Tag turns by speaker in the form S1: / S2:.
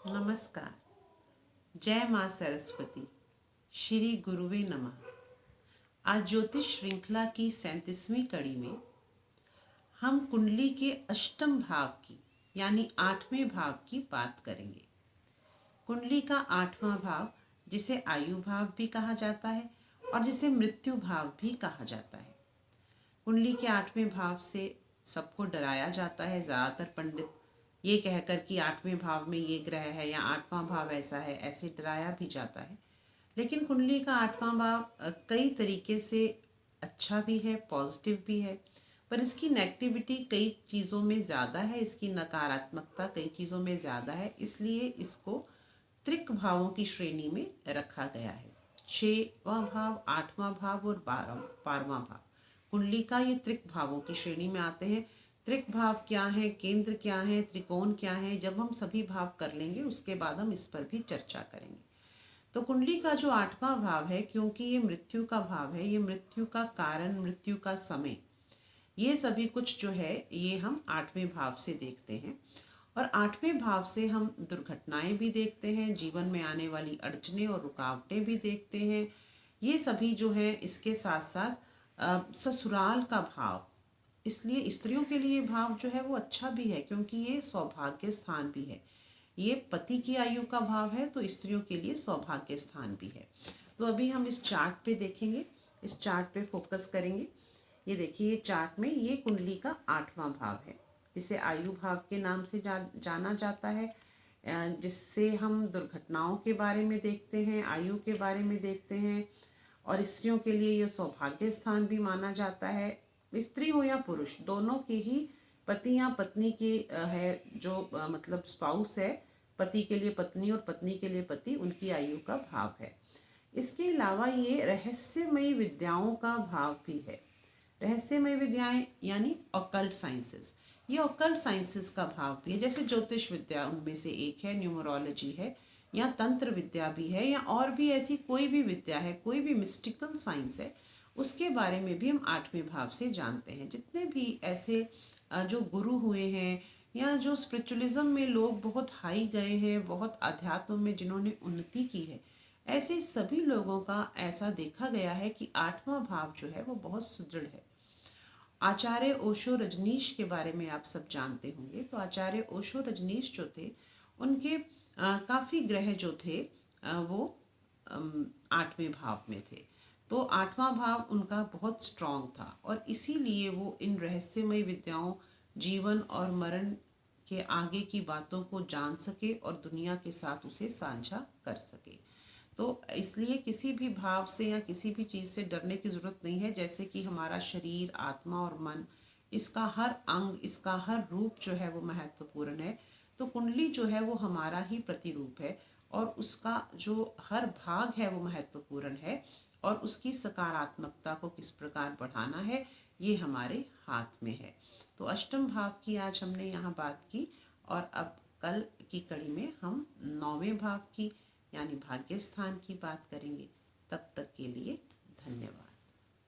S1: नमस्कार। जय माँ सरस्वती। श्री गुरुवे नमः। आज ज्योतिष श्रृंखला की 37वीं कड़ी में हम कुंडली के अष्टम भाव की यानी 8वें भाव की बात करेंगे। कुंडली का 8वां भाव जिसे आयु भाव भी कहा जाता है और जिसे मृत्यु भाव भी कहा जाता है। कुंडली के 8वें भाव से सबको डराया जाता है। ज़्यादातर पंडित ये कहकर कि 8वें भाव में ये ग्रह है या 8वां भाव ऐसा है, ऐसे डराया भी जाता है। लेकिन कुंडली का 8वां भाव कई तरीके से अच्छा भी है, पॉजिटिव भी है, पर इसकी नेगेटिविटी कई चीज़ों में ज़्यादा है, इसकी नकारात्मकता कई चीज़ों में ज़्यादा है। इसलिए इसको त्रिक भावों की श्रेणी में रखा गया है। 6वां भाव, 8वां भाव और 12वां भाव कुंडली का ये त्रिक भावों की श्रेणी में आते हैं। त्रिक भाव क्या है, केंद्र क्या है, त्रिकोण क्या है, जब हम सभी भाव कर लेंगे उसके बाद हम इस पर भी चर्चा करेंगे। तो कुंडली का जो 8वां भाव है, क्योंकि ये मृत्यु का भाव है, ये मृत्यु का कारण, मृत्यु का समय, ये सभी कुछ जो है ये हम 8वें भाव से देखते हैं। और 8वें भाव से हम दुर्घटनाएं भी देखते हैं, जीवन में आने वाली अड़चने और रुकावटें भी देखते हैं। ये सभी जो है इसके साथ साथ ससुराल का भाव, इसलिए स्त्रियों के लिए भाव जो है वो अच्छा भी है, क्योंकि ये सौभाग्य स्थान भी है। ये पति की आयु का भाव है तो स्त्रियों के लिए सौभाग्य स्थान भी है। तो अभी हम इस चार्ट पे देखेंगे, इस चार्ट पे फोकस करेंगे। ये देखिए, ये चार्ट में ये कुंडली का 8वां भाव है, इसे आयु भाव के नाम से जाना जाता है, जिससे हम दुर्घटनाओं के बारे में देखते हैं, आयु के बारे में देखते हैं। और स्त्रियों के लिए यह सौभाग्य स्थान भी माना जाता है। स्त्री हो या पुरुष, दोनों के ही पति या पत्नी के है जो मतलब स्पाउस है, पति के लिए पत्नी और पत्नी के लिए पति, उनकी आयु का भाव है। इसके अलावा ये रहस्यमयी विद्याओं का भाव भी है। रहस्यमय विद्याएं यानी ऑकल्ट साइंसेस, ये ऑकल्ट साइंसेस का भाव भी है। जैसे ज्योतिष विद्या उनमें से एक है, न्यूमरोलॉजी है, या तंत्र विद्या भी है, या और भी ऐसी कोई भी विद्या है, कोई भी मिस्टिकल साइंस है, उसके बारे में भी हम 8वें भाव से जानते हैं। जितने भी ऐसे जो गुरु हुए हैं या जो स्पिरिचुअलिज्म में लोग बहुत हाई गए हैं, बहुत अध्यात्म में जिन्होंने उन्नति की है, ऐसे सभी लोगों का ऐसा देखा गया है कि 8वां भाव जो है वो बहुत सुदृढ़ है। आचार्य ओशो रजनीश के बारे में आप सब जानते होंगे। तो आचार्य ओशो रजनीश जो थे, उनके काफ़ी ग्रह जो थे वो 8वें भाव में थे। तो 8वां भाव उनका बहुत स्ट्रांग था और इसीलिए वो इन रहस्यमय विद्याओं, जीवन और मरण के आगे की बातों को जान सके और दुनिया के साथ उसे साझा कर सके। तो इसलिए किसी भी भाव से या किसी भी चीज़ से डरने की ज़रूरत नहीं है। जैसे कि हमारा शरीर, आत्मा और मन, इसका हर अंग, इसका हर रूप जो है वो महत्वपूर्ण है। तो कुंडली जो है वो हमारा ही प्रतिरूप है और उसका जो हर भाग है वो महत्वपूर्ण है, और उसकी सकारात्मकता को किस प्रकार बढ़ाना है ये हमारे हाथ में है। तो अष्टम भाव की आज हमने यहाँ बात की, और अब कल की कड़ी में हम 9वें भाव की यानी भाग्य स्थान की बात करेंगे। तब तक के लिए धन्यवाद।